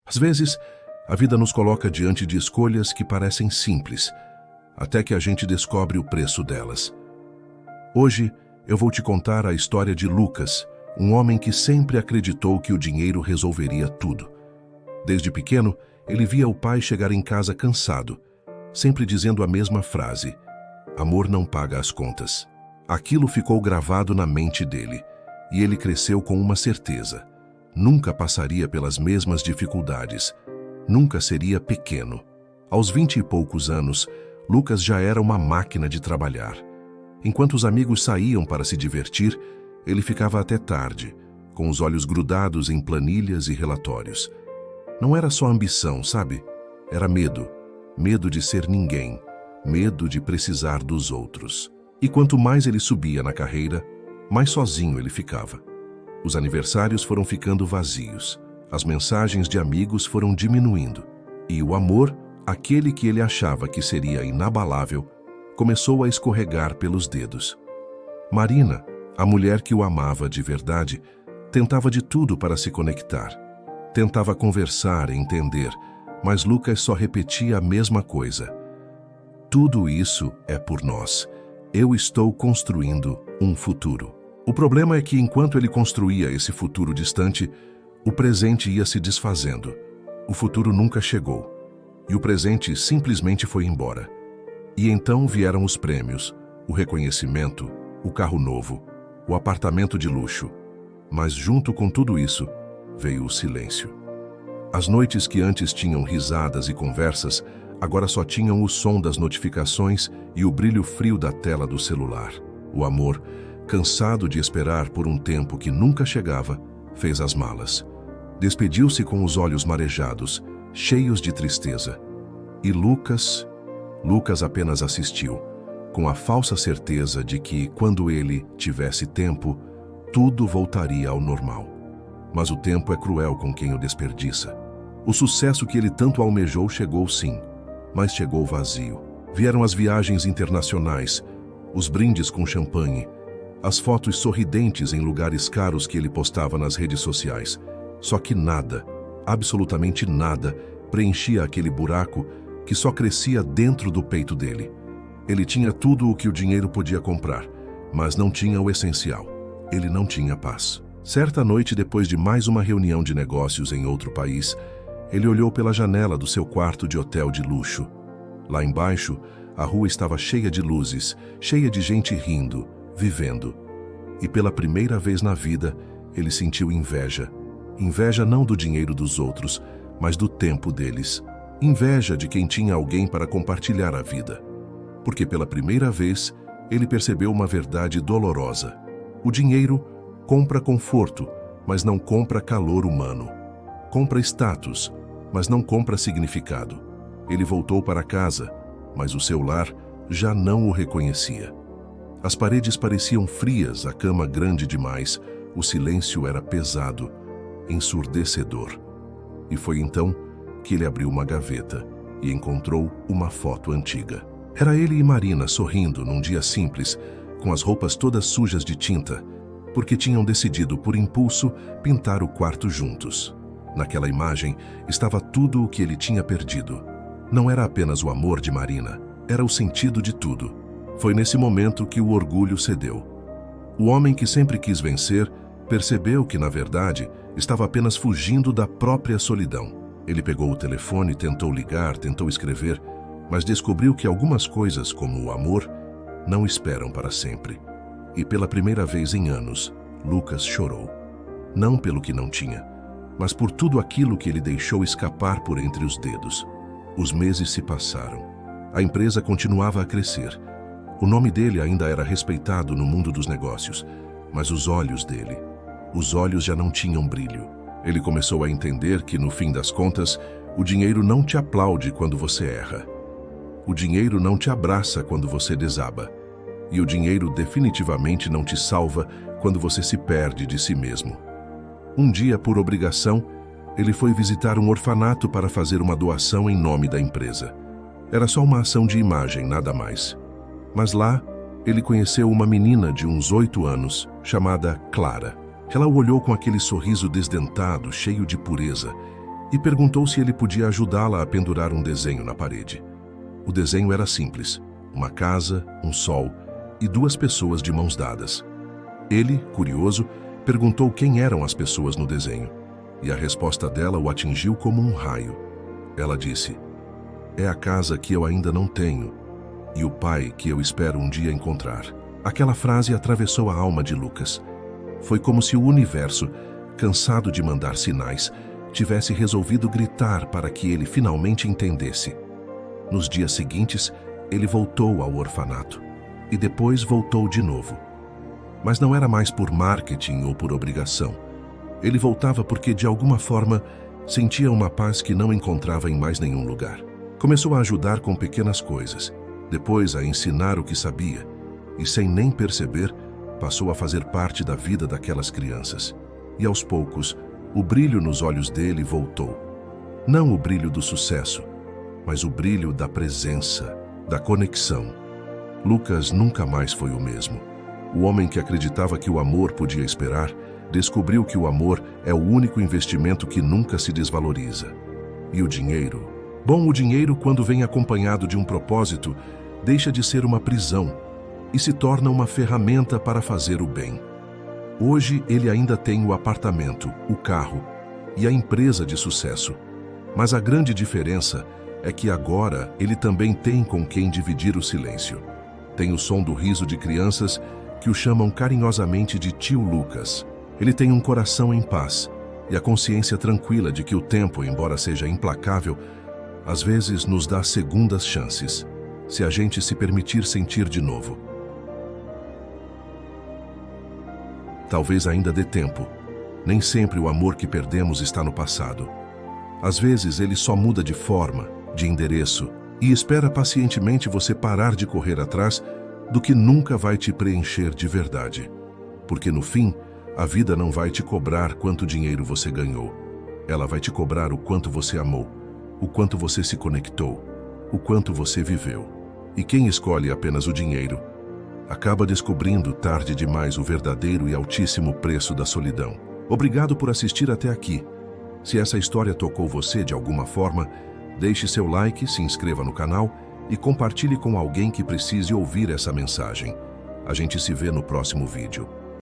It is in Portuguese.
Às vezes, a vida nos coloca diante de escolhas que parecem simples, até que a gente descobre o preço delas. Hoje, eu vou te contar a história de Lucas, um homem que sempre acreditou que o dinheiro resolveria tudo. Desde pequeno, ele via o pai chegar em casa cansado, sempre dizendo a mesma frase: "Amor não paga as contas." Aquilo ficou gravado na mente dele, e ele cresceu com uma certeza: nunca passaria pelas mesmas dificuldades, nunca seria pequeno. Aos 20 e poucos anos, Lucas já era uma máquina de trabalhar. Enquanto os amigos saíam para se divertir, ele ficava até tarde, com os olhos grudados em planilhas e relatórios. Não era só ambição, sabe? Era medo. Medo de ser ninguém. Medo de precisar dos outros. E quanto mais ele subia na carreira, mais sozinho ele ficava. Os aniversários foram ficando vazios. As mensagens de amigos foram diminuindo. E o amor, aquele que ele achava que seria inabalável, começou a escorregar pelos dedos. Marina, a mulher que o amava de verdade, tentava de tudo para se conectar. Tentava conversar, entender, mas Lucas só repetia a mesma coisa. Tudo isso é por nós. Eu estou construindo um futuro. O problema é que enquanto ele construía esse futuro distante, o presente ia se desfazendo. O futuro nunca chegou. E o presente simplesmente foi embora. E então vieram os prêmios, o reconhecimento, o carro novo, o apartamento de luxo. Mas junto com tudo isso, veio o silêncio. As noites que antes tinham risadas e conversas, agora só tinham o som das notificações e o brilho frio da tela do celular. O amor, cansado de esperar por um tempo que nunca chegava, fez as malas. Despediu-se com os olhos marejados, cheios de tristeza. E Lucas apenas assistiu, com a falsa certeza de que, quando ele tivesse tempo, tudo voltaria ao normal. Mas o tempo é cruel com quem o desperdiça. O sucesso que ele tanto almejou chegou sim, mas chegou vazio. Vieram as viagens internacionais, os brindes com champanhe, as fotos sorridentes em lugares caros que ele postava nas redes sociais. Só que nada, absolutamente nada, preenchia aquele buraco que só crescia dentro do peito dele. Ele tinha tudo o que o dinheiro podia comprar, mas não tinha o essencial. Ele não tinha paz. Certa noite, depois de mais uma reunião de negócios em outro país, ele olhou pela janela do seu quarto de hotel de luxo. Lá embaixo, a rua estava cheia de luzes, cheia de gente rindo, vivendo. E pela primeira vez na vida, ele sentiu inveja. Inveja não do dinheiro dos outros, mas do tempo deles. Inveja de quem tinha alguém para compartilhar a vida. Porque pela primeira vez, ele percebeu uma verdade dolorosa. O dinheiro compra conforto, mas não compra calor humano. Compra status, mas não compra significado. Ele voltou para casa, mas o seu lar já não o reconhecia. As paredes pareciam frias, a cama grande demais, o silêncio era pesado, ensurdecedor. E foi então que ele abriu uma gaveta e encontrou uma foto antiga. Era ele e Marina sorrindo num dia simples, com as roupas todas sujas de tinta, porque tinham decidido, por impulso, pintar o quarto juntos. Naquela imagem estava tudo o que ele tinha perdido. Não era apenas o amor de Marina, era o sentido de tudo. Foi nesse momento que o orgulho cedeu. O homem que sempre quis vencer percebeu que, na verdade, estava apenas fugindo da própria solidão. Ele pegou o telefone, tentou ligar, tentou escrever, mas descobriu que algumas coisas, como o amor, não esperam para sempre. E pela primeira vez em anos, Lucas chorou. Não pelo que não tinha, mas por tudo aquilo que ele deixou escapar por entre os dedos. Os meses se passaram. A empresa continuava a crescer. O nome dele ainda era respeitado no mundo dos negócios, mas os olhos já não tinham brilho. Ele começou a entender que, no fim das contas, o dinheiro não te aplaude quando você erra. O dinheiro não te abraça quando você desaba. E o dinheiro definitivamente não te salva quando você se perde de si mesmo. Um dia, por obrigação, ele foi visitar um orfanato para fazer uma doação em nome da empresa. Era só uma ação de imagem, nada mais. Mas lá, ele conheceu uma menina de uns 8 anos, chamada Clara. Ela o olhou com aquele sorriso desdentado, cheio de pureza, e perguntou se ele podia ajudá-la a pendurar um desenho na parede. O desenho era simples: uma casa, um sol e duas pessoas de mãos dadas. Ele, curioso, perguntou quem eram as pessoas no desenho, e a resposta dela o atingiu como um raio. Ela disse: "É a casa que eu ainda não tenho, e o pai que eu espero um dia encontrar." Aquela frase atravessou a alma de Lucas. Foi como se o universo, cansado de mandar sinais, tivesse resolvido gritar para que ele finalmente entendesse. Nos dias seguintes, ele voltou ao orfanato, e depois voltou de novo. Mas não era mais por marketing ou por obrigação. Ele voltava porque, de alguma forma, sentia uma paz que não encontrava em mais nenhum lugar. Começou a ajudar com pequenas coisas, depois a ensinar o que sabia, e sem nem perceber, passou a fazer parte da vida daquelas crianças. E aos poucos, o brilho nos olhos dele voltou. Não o brilho do sucesso, mas o brilho da presença, da conexão. Lucas nunca mais foi o mesmo. O homem que acreditava que o amor podia esperar, descobriu que o amor é o único investimento que nunca se desvaloriza. E o dinheiro? Bom, o dinheiro, quando vem acompanhado de um propósito, deixa de ser uma prisão e se torna uma ferramenta para fazer o bem. Hoje ele ainda tem o apartamento, o carro e a empresa de sucesso. Mas a grande diferença é que agora ele também tem com quem dividir o silêncio. Tem o som do riso de crianças que o chamam carinhosamente de tio Lucas. Ele tem um coração em paz e a consciência tranquila de que o tempo, embora seja implacável, às vezes nos dá segundas chances, se a gente se permitir sentir de novo. Talvez ainda dê tempo. Nem sempre o amor que perdemos está no passado. Às vezes ele só muda de forma, de endereço, e espera pacientemente você parar de correr atrás do que nunca vai te preencher de verdade. Porque no fim, a vida não vai te cobrar quanto dinheiro você ganhou. Ela vai te cobrar o quanto você amou, o quanto você se conectou, o quanto você viveu. E quem escolhe apenas o dinheiro acaba descobrindo tarde demais o verdadeiro e altíssimo preço da solidão. Obrigado por assistir até aqui. Se essa história tocou você de alguma forma, deixe seu like, se inscreva no canal e compartilhe com alguém que precise ouvir essa mensagem. A gente se vê no próximo vídeo.